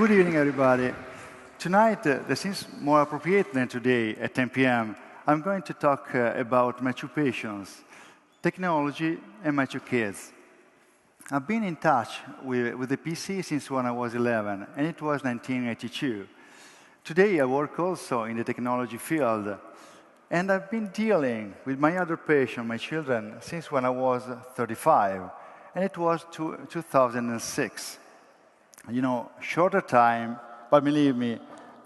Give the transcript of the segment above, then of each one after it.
Good evening, everybody. Tonight, this is more appropriate than today at 10 p.m. I'm going to talk about my two passions, technology and my two kids. I've been in touch with the PC since when I was 11, and it was 1982. Today, I work also in the technology field, and I've been dealing with my other passion, my children, since when I was 35, and it was 2006. You know, shorter time, but believe me,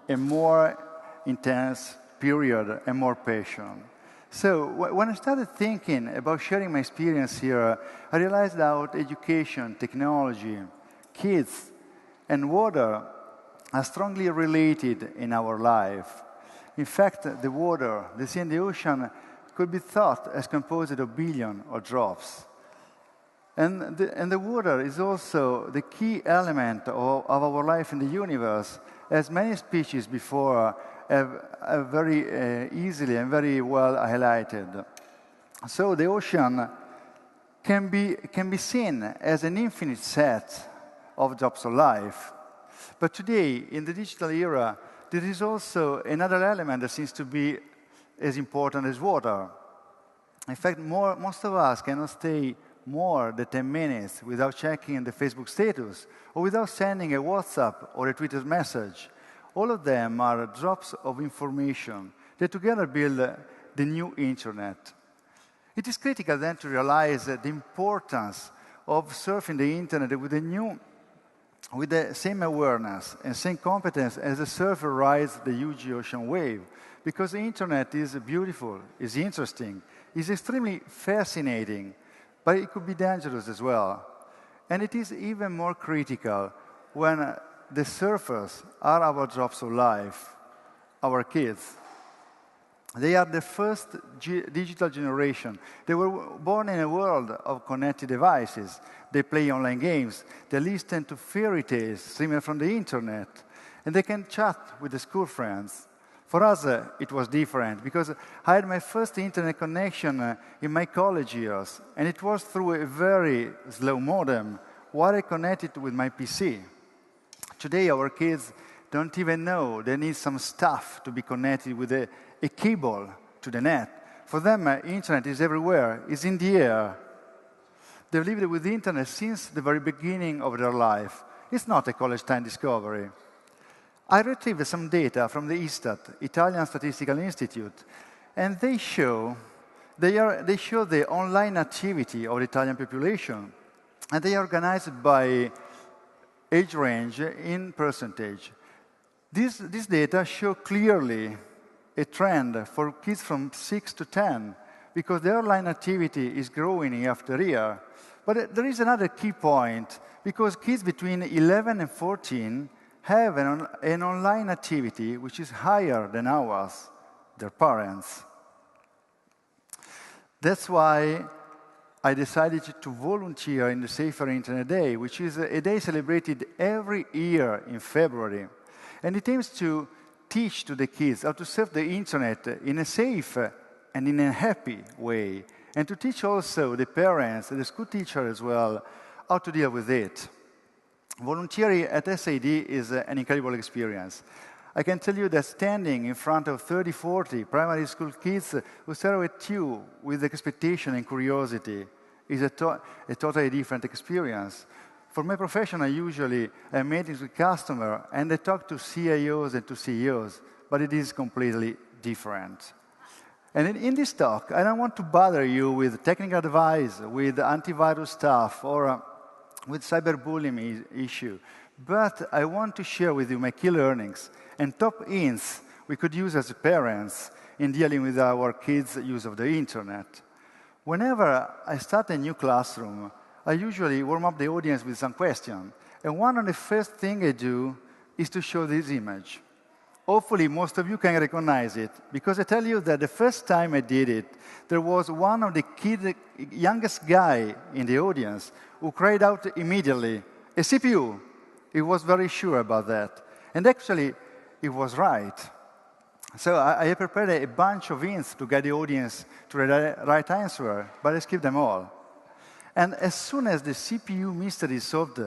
a more intense period and more passion. So when I started thinking about sharing my experience here, I realized that education, technology, kids, and water are strongly related in our life. In fact, the water, the sea and the ocean could be thought as composed of billions of drops. And the water is also the key element of our life in the universe, as many species before have very easily and very well highlighted. So the ocean can be seen as an infinite set of drops of life. But today, in the digital era, there is also another element that seems to be as important as water. In fact, most of us cannot stay more than 10 minutes without checking the Facebook status or without sending a WhatsApp or a Twitter message. All of them are drops of information that together build the new internet. It is critical then to realize the importance of surfing the internet with the same awareness and same competence as a surfer rides the huge ocean wave, because the internet is beautiful, is interesting, is extremely fascinating, but it could be dangerous as well. And it is even more critical when the surfers are our drops of life, our kids. They are the first digital generation. They were born in a world of connected devices. They play online games. They listen to fairy tales streaming from the internet. And they can chat with the school friends. For us, it was different, because I had my first internet connection in my college years, and it was through a very slow modem while I connected with my PC. Today, our kids don't even know they need some stuff to be connected with a cable to the net. For them, internet is everywhere, is in the air. They've lived with the internet since the very beginning of their life. It's not a college-time discovery. I retrieved some data from the ISTAT, Italian Statistical Institute, and they show the online activity of the Italian population, and they are organized by age range in percentage. These data show clearly a trend for kids from 6 to 10, because their online activity is growing year after year. But there is another key point, because kids between 11 and 14 have an online activity which is higher than ours, their parents. That's why I decided to volunteer in the Safer Internet Day, which is a day celebrated every year in February. And it aims to teach to the kids how to surf the internet in a safe and in a happy way, and to teach also the parents and the school teacher as well how to deal with it. Volunteering at SAD is an incredible experience. I can tell you that standing in front of 30, 40 primary school kids who stare at you with expectation and curiosity is a totally different experience. For my profession, I usually have meetings with customers, and I talk to CIOs and to CEOs, but it is completely different. And in this talk, I don't want to bother you with technical advice, with antivirus stuff, or with cyberbullying issue, but I want to share with you my key learnings and top hints we could use as parents in dealing with our kids' use of the internet. Whenever I start a new classroom, I usually warm up the audience with some questions, and one of the first things I do is to show this image. Hopefully, most of you can recognize it, because I tell you that the first time I did it, there was one of the youngest guy in the audience who cried out immediately, "A CPU!" He was very sure about that. And actually, he was right. So I prepared a bunch of hints to guide the audience to the right answer, but I skipped them all. And as soon as the CPU mystery is solved,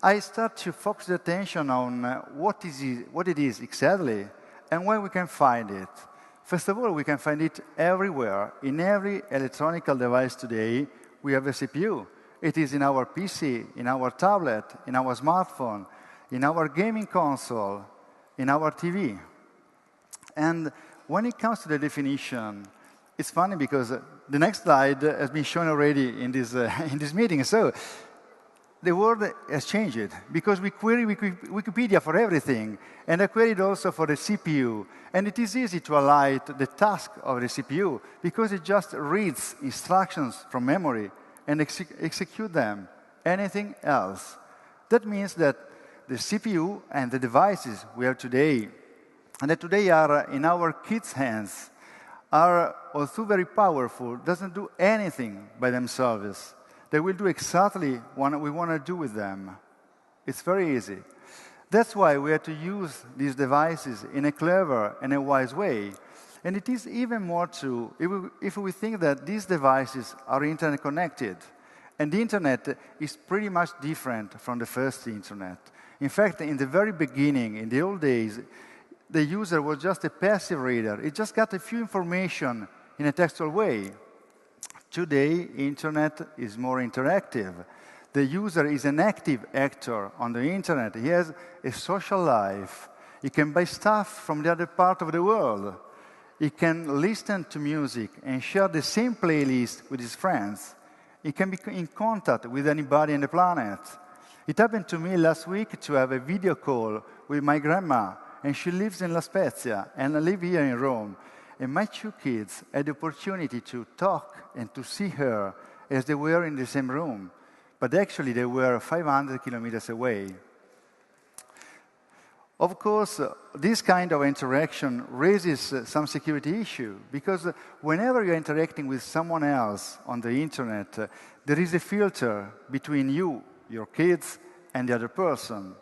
I start to focus the attention on what it is exactly and where we can find it. First of all, we can find it everywhere. In every electronic device today, we have a CPU. It is in our PC, in our tablet, in our smartphone, in our gaming console, in our TV. And when it comes to the definition, it's funny because the next slide has been shown already in this, in this meeting. So the world has changed because we query Wikipedia for everything, and I queried also for the CPU. And it is easy to highlight the task of the CPU because it just reads instructions from memory and execute them. Anything else. That means that the CPU and the devices we have today, and that today are in our kids' hands, are, although very powerful, doesn't do anything by themselves. They will do exactly what we want to do with them. It's very easy. That's why we have to use these devices in a clever and a wise way. And it is even more true if we think that these devices are internet connected. And the internet is pretty much different from the first internet. In fact, in the very beginning, in the old days, the user was just a passive reader. It just got a few information in a textual way. Today, internet is more interactive. The user is an active actor on the internet. He has a social life. He can buy stuff from the other part of the world. He can listen to music and share the same playlist with his friends. He can be in contact with anybody on the planet. It happened to me last week to have a video call with my grandma, and she lives in La Spezia, and I live here in Rome. And my two kids had the opportunity to talk and to see her as they were in the same room. But actually, they were 500 kilometers away. Of course, this kind of interaction raises some security issue, because whenever you're interacting with someone else on the internet, there is a filter between you, your kids, and the other person.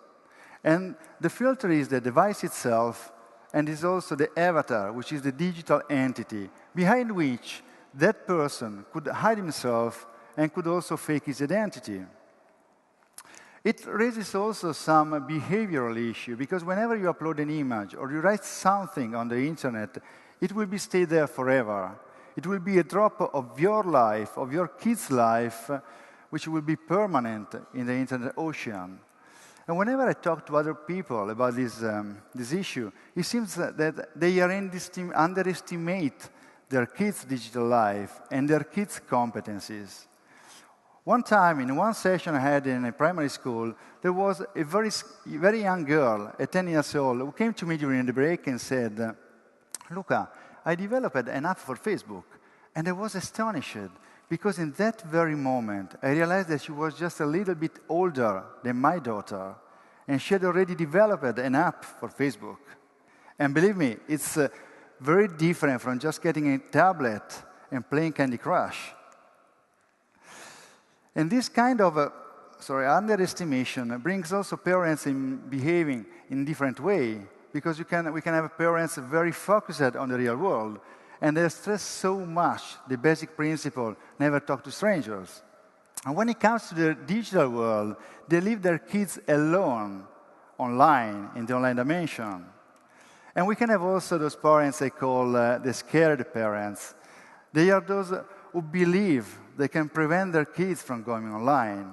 And the filter is the device itself, and is also the avatar, which is the digital entity, behind which that person could hide himself and could also fake his identity. It raises also some behavioral issue, because whenever you upload an image or you write something on the internet, it will be stay there forever. It will be a drop of your life, of your kid's life, which will be permanent in the internet ocean. And whenever I talk to other people about this issue, it seems that they underestimate their kids' digital life and their kids' competencies. One time, in one session I had in a primary school, there was a very young girl, at 10 years old, who came to me during the break and said, "Luca, I developed an app for Facebook." And I was astonished, because in that very moment, I realized that she was just a little bit older than my daughter, and she had already developed an app for Facebook. And believe me, it's very different from just getting a tablet and playing Candy Crush. And this kind of underestimation brings also parents in behaving in a different way, because we can have parents very focused on the real world, and they stress so much the basic principle, never talk to strangers. And when it comes to the digital world, they leave their kids alone online, in the online dimension. And we can have also those parents I call the scared parents. They are those who believe they can prevent their kids from going online.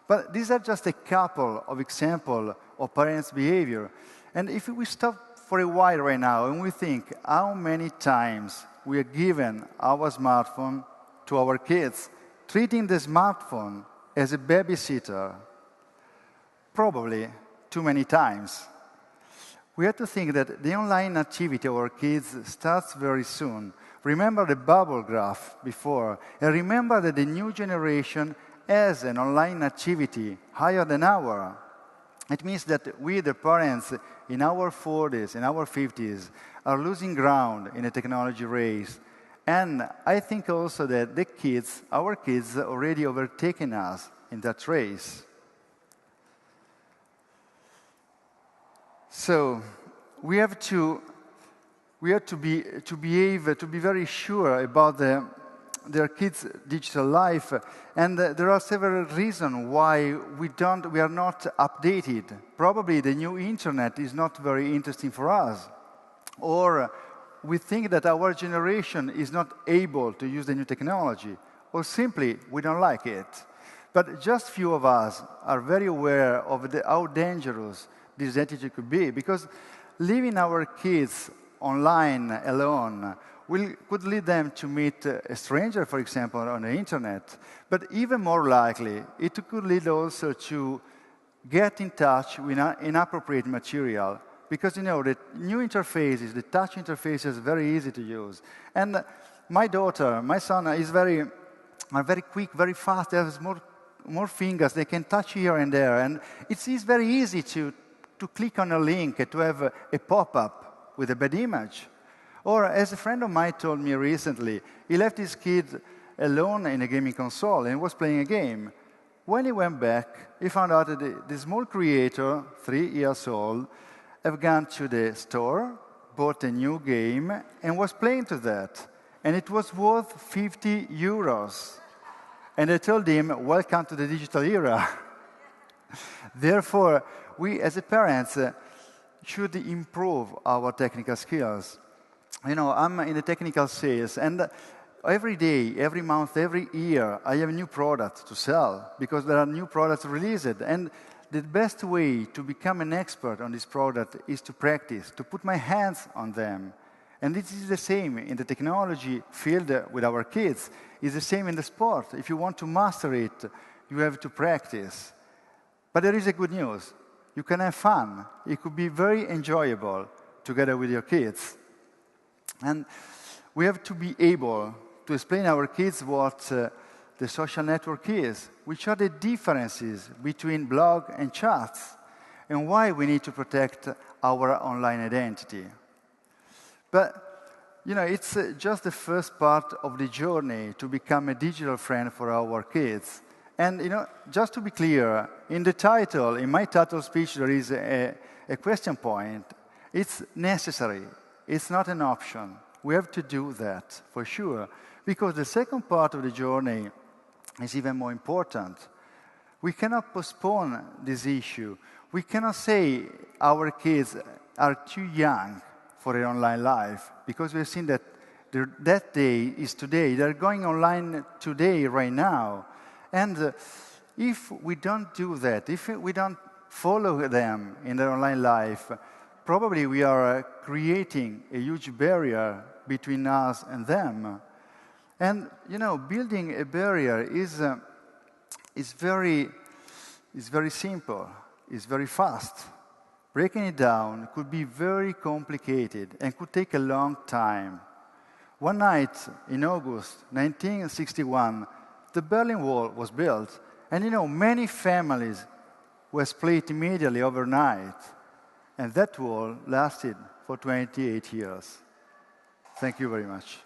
But these are just a couple of examples of parents' behavior. And if we stop for a while right now and we think how many times we are given our smartphone to our kids, treating the smartphone as a babysitter, probably too many times. We have to think that the online activity of our kids starts very soon. Remember the bubble graph before, and remember that the new generation has an online activity higher than ours. It means that we, the parents, in our 40s, in our 50s, are losing ground in a technology race. And I think also that the kids, our kids, already overtaken us in that race. So we have to be very sure about the their kids' digital life, and there are several reasons why we are not updated. Probably the new internet is not very interesting for us, or we think that our generation is not able to use the new technology, or simply we don't like it. But just few of us are very aware of how dangerous this attitude could be, because leaving our kids online alone could lead them to meet a stranger, for example, on the internet. But even more likely, it could lead also to get in touch with inappropriate material. Because, you know, the new interfaces, the touch interface is very easy to use. And my son are very quick, very fast. They have more fingers. They can touch here and there. And it's very easy to click on a link, to have a pop-up with a bad image. Or, as a friend of mine told me recently, he left his kid alone in a gaming console and was playing a game. When he went back, he found out that the small creator, 3 years old, had gone to the store, bought a new game, and was playing to that. And it was worth 50 euros. And I told him, welcome to the digital era. Therefore, we as parents should improve our technical skills. You know, I'm in the technical sales, and every day, every month, every year, I have new products to sell, because there are new products released. And the best way to become an expert on this product is to practice, to put my hands on them. And this is the same in the technology field with our kids. It's the same in the sport. If you want to master it, you have to practice. But there is a good news. You can have fun. It could be very enjoyable together with your kids. And we have to be able to explain to our kids what the social network is, which are the differences between blog and chats, and why we need to protect our online identity. But, you know, it's just the first part of the journey to become a digital friend for our kids. And, you know, just to be clear, in my title speech, there is a question point. It's necessary. It's not an option. We have to do that, for sure. Because the second part of the journey is even more important. We cannot postpone this issue. We cannot say our kids are too young for an online life, because we've seen that that day is today. They're going online today, right now. And if we don't do that, if we don't follow them in their online life, probably we are creating a huge barrier between us and them. And, you know, building a barrier is very simple, it's very fast. Breaking it down could be very complicated and could take a long time. One night in August 1961, the Berlin Wall was built, and, you know, many families were split immediately overnight. And that wall lasted for 28 years. Thank you very much.